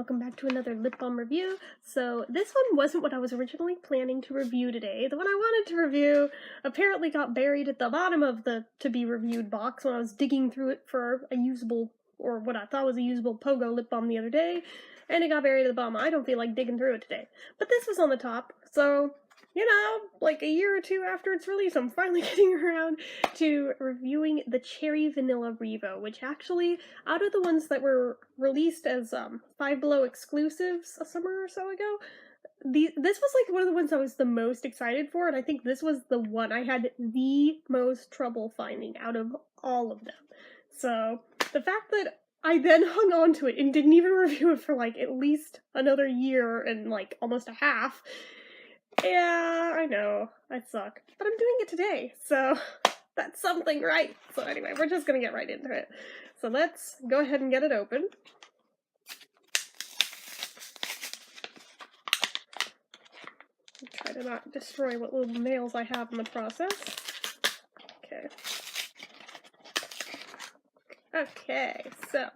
welcome back to another lip balm review. So this one wasn't what I was originally planning to review today. The one I wanted to review apparently got buried at the bottom of the to-be-reviewed box when I was digging through it for a usable, or what I thought was a usable Pogo lip balm the other day, and it got buried at the bottom. I don't feel like digging through it today. But this was on the top, so, you know, like a year or two after its release, I'm finally getting around to reviewing the Cherry Vanilla REVO, which actually, out of the ones that were released as Five Below exclusives a summer or so ago, this was like one of the ones I was the most excited for, and I think this was the one I had the most trouble finding out of all of them. So, the fact that I then hung on to it and didn't even review it for like at least another year and like almost a half. Yeah, I know, I suck, but I'm doing it today, so that's something, right? So anyway, we're just gonna get right into it. So let's go ahead and get it open. Try to not destroy what little nails I have in the process. Okay. Okay, so,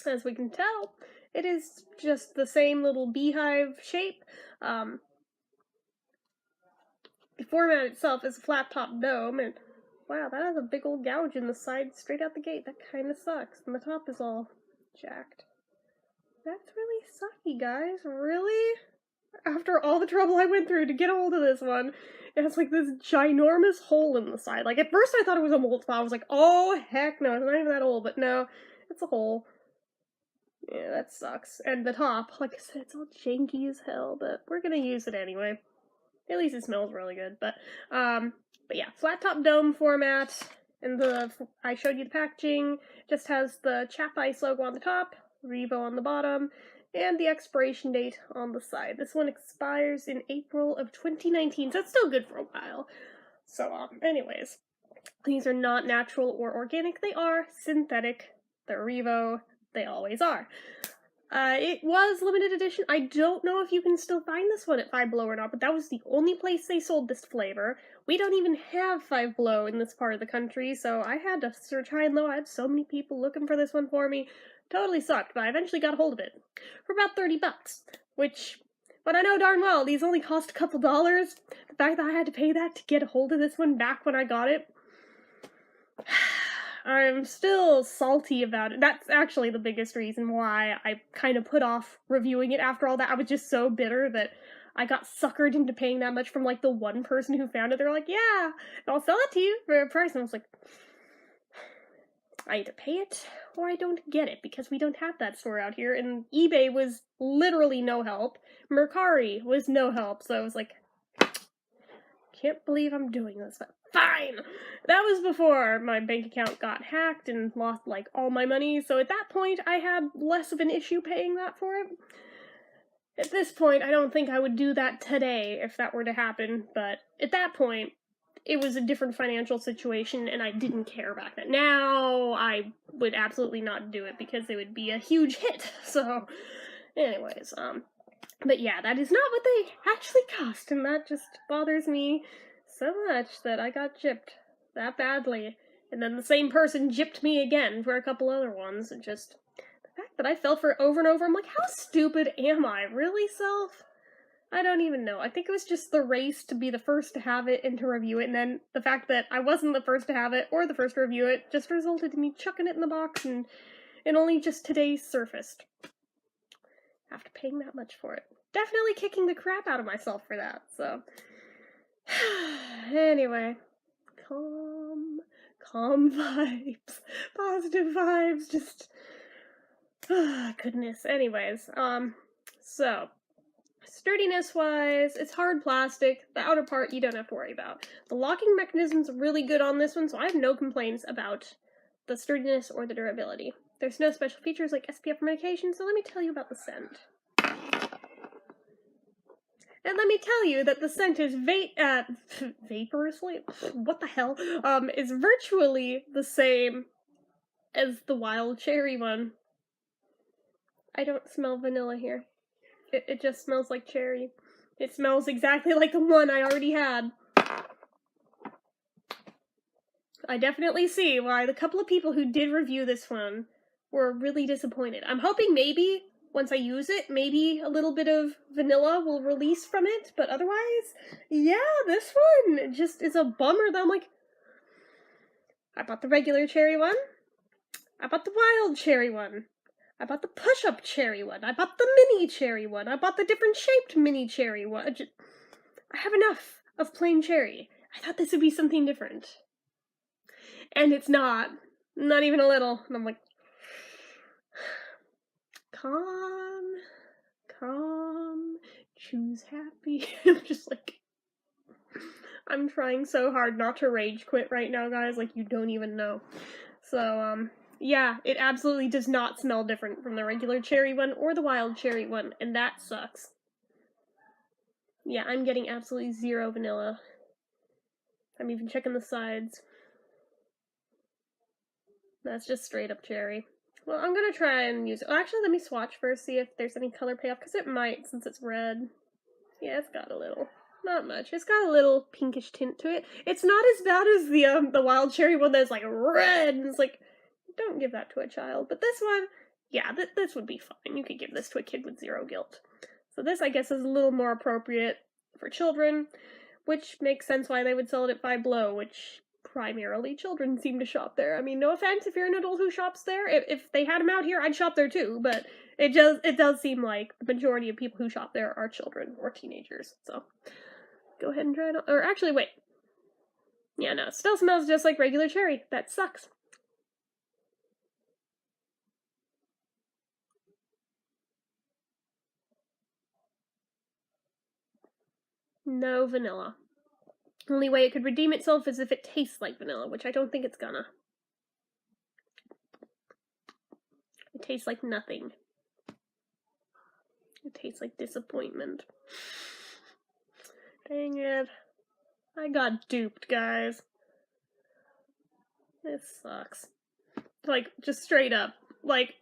as we can tell, it is just the same little beehive shape. The format itself is a flat top dome, and wow, that has a big old gouge in the side straight out the gate. That kind of sucks. And the top is all jacked. That's really sucky, guys. Really? After all the trouble I went through to get a hold of this one, it has like this ginormous hole in the side. Like, at first I thought it was a mold file. I was like, oh, heck no, it's not even that old. But no, it's a hole. Yeah, that sucks. And the top, like I said, it's all janky as hell, but we're gonna use it anyway. At least it smells really good. But yeah, flat top dome format. And I showed you the packaging. Just has the chap-ice logo on the top, REVO on the bottom, and the expiration date on the side. This one expires in April of 2019, so it's still good for a while. So, anyways, these are not natural or organic. They are synthetic. They're REVO. They always are. It was limited edition. I don't know if you can still find this one at Five Below or not, but that was the only place they sold this flavor. We don't even have Five Below in this part of the country, so I had to search high and low. I had so many people looking for this one for me. Totally sucked, but I eventually got a hold of it for about 30 bucks, which, but I know darn well these only cost a couple dollars. The fact that I had to pay that to get a hold of this one back when I got it, I'm still salty about it. That's actually the biggest reason why I kind of put off reviewing it after all that. I was just so bitter that I got suckered into paying that much from, like, the one person who found it. They're like, yeah, I'll sell it to you for a price. And I was like, I either pay it or I don't get it, because we don't have that store out here. And eBay was literally no help. Mercari was no help. So I was like, can't believe I'm doing this, but fine! That was before my bank account got hacked and lost, like, all my money, so at that point I had less of an issue paying that for it. At this point, I don't think I would do that today if that were to happen, but at that point, it was a different financial situation and I didn't care back then. Now, I would absolutely not do it because it would be a huge hit, so anyways, but yeah, that is not what they actually cost, and that just bothers me so much that I got gypped that badly. And then the same person gypped me again for a couple other ones, and just the fact that I fell for it over and over, I'm like, how stupid am I? Really, self? I don't even know. I think it was just the race to be the first to have it and to review it, and then the fact that I wasn't the first to have it or the first to review it just resulted in me chucking it in the box, and it only just today surfaced. After paying that much for it. Definitely kicking the crap out of myself for that, so. Anyway. Calm vibes. Positive vibes, just. Goodness. Anyways, so. Sturdiness-wise, it's hard plastic. The outer part you don't have to worry about. The locking mechanism's really good on this one, so I have no complaints about the sturdiness or the durability. There's no special features like SPF medication, so let me tell you about the scent. And let me tell you that the scent is vaporously, what the hell, is virtually the same as the wild cherry one. I don't smell vanilla here. It just smells like cherry. It smells exactly like the one I already had. I definitely see why the couple of people who did review this one were really disappointed. I'm hoping maybe once I use it, maybe a little bit of vanilla will release from it, but otherwise, yeah, this one just is a bummer that I'm like, I bought the regular cherry one, I bought the wild cherry one, I bought the push-up cherry one, I bought the mini cherry one, I bought the different shaped mini cherry one. I have enough of plain cherry. I thought this would be something different. And it's not even a little. And I'm like, calm, choose happy. I'm just like, I'm trying so hard not to rage quit right now, guys, like you don't even know. So, yeah, it absolutely does not smell different from the regular cherry one or the wild cherry one, and that sucks. Yeah, I'm getting absolutely zero vanilla. I'm even checking the sides. That's just straight up cherry. Well, I'm gonna try and use it. Well, actually, let me swatch first, see if there's any color payoff, because it might, since it's red. Yeah, it's got a little. Not much. It's got a little pinkish tint to it. It's not as bad as the wild cherry one that's like red, and it's like, don't give that to a child. But this one, yeah, this would be fine. You could give this to a kid with zero guilt. So this, I guess, is a little more appropriate for children, which makes sense why they would sell it at Five Below, which primarily children seem to shop there. I mean, no offense if you're an adult who shops there. If they had them out here, I'd shop there too, but it does seem like the majority of people who shop there are children or teenagers. So go ahead and try it on. Or actually, wait. Yeah, no, it still smells just like regular cherry. That sucks. No vanilla. Only way it could redeem itself is if it tastes like vanilla, which I don't think it's gonna. It tastes like nothing. It tastes like disappointment. Dang it. I got duped, guys. This sucks. Like, just straight up. Like,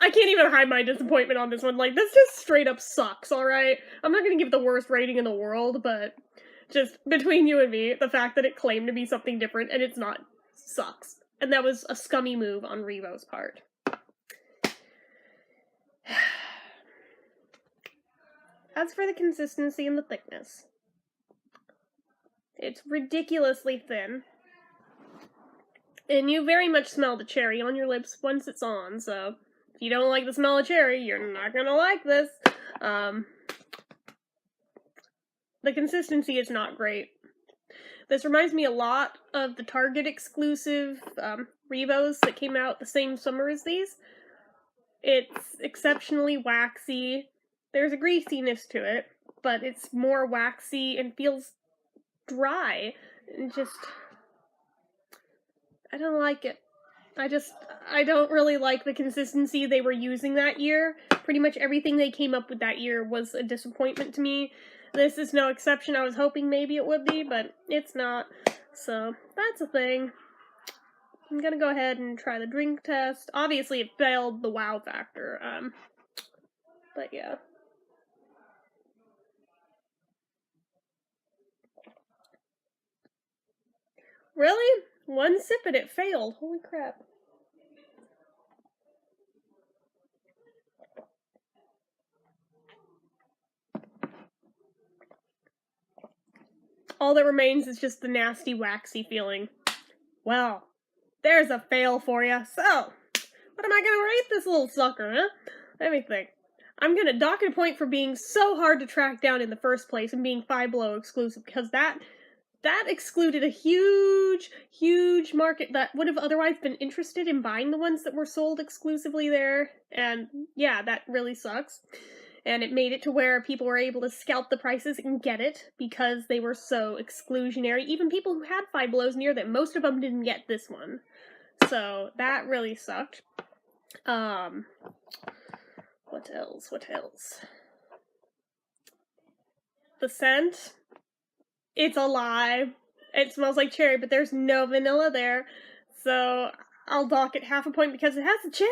I can't even hide my disappointment on this one. Like, this just straight up sucks, alright? I'm not gonna give it the worst rating in the world, but just between you and me, the fact that it claimed to be something different and it's not sucks. And that was a scummy move on REVO's part. As for the consistency and the thickness, it's ridiculously thin. And you very much smell the cherry on your lips once it's on, so if you don't like the smell of cherry, you're not gonna like this. The consistency is not great. This reminds me a lot of the Target exclusive REVOs that came out the same summer as these. It's exceptionally waxy. There's a greasiness to it, but it's more waxy and feels dry. And just, I don't like it. I don't really like the consistency they were using that year. Pretty much everything they came up with that year was a disappointment to me. This is no exception. I was hoping maybe it would be, but it's not. So, that's a thing. I'm gonna go ahead and try the drink test. Obviously, it failed the wow factor. But yeah. Really? One sip and it failed. Holy crap. All that remains is just the nasty, waxy feeling. Well, there's a fail for you. So, what am I gonna rate this little sucker, huh? Let me think. I'm gonna dock it a point for being so hard to track down in the first place and being Five Below exclusive, because that excluded a huge market that would have otherwise been interested in buying the ones that were sold exclusively there, and yeah, that really sucks. And it made it to where people were able to scalp the prices and get it because they were so exclusionary. Even people who had Five Belows near them, most of them didn't get this one. So that really sucked. What else? The scent, it's a lie. It smells like cherry, but there's no vanilla there. So I'll dock it half a point because it has a cherry.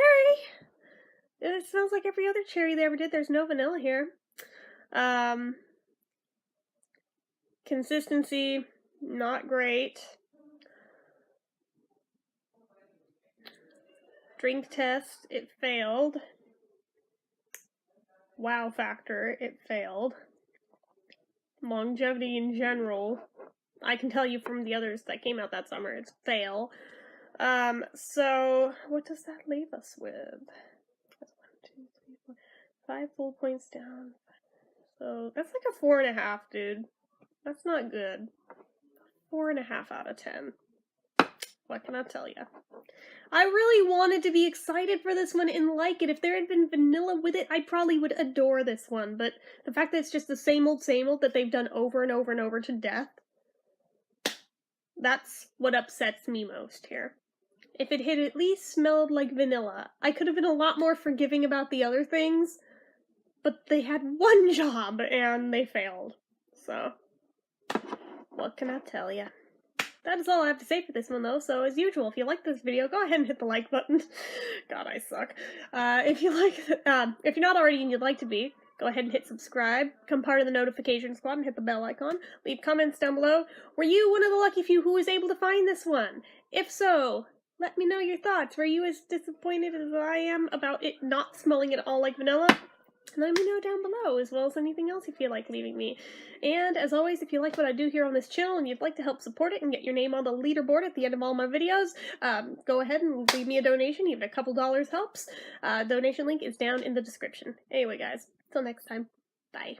It smells like every other cherry they ever did. There's no vanilla here. Consistency, not great. Drink test, it failed. wow factor, it failed. Longevity in general, I can tell you from the others that came out that summer, it's fail. So what does that leave us with? That's 1, 2, 3, 4, 5 full points down. So that's like a 4.5, dude. That's not good. 4.5 out of 10. What can I tell you? I really wanted to be excited for this one and like it. If there had been vanilla with it, I probably would adore this one. But the fact that it's just the same old that they've done over and over and over to death, that's what upsets me most here. If it had at least smelled like vanilla, I could have been a lot more forgiving about the other things, but they had one job and they failed. So, what can I tell ya? That is all I have to say for this one, though. So, as usual, if you like this video, go ahead and hit the like button. God, I suck. If you're not already and you'd like to be, go ahead and hit subscribe, become part of the notification squad, and hit the bell icon. Leave comments down below. Were you one of the lucky few who was able to find this one? If so, let me know your thoughts. Were you as disappointed as I am about it not smelling at all like vanilla? Let me know down below, as well as anything else you feel like leaving me. And as always, if you like what I do here on this channel and you'd like to help support it and get your name on the leaderboard at the end of all my videos, go ahead and leave me a donation. Even a couple dollars helps. Donation link is down in the description. Anyway, guys, till next time, bye.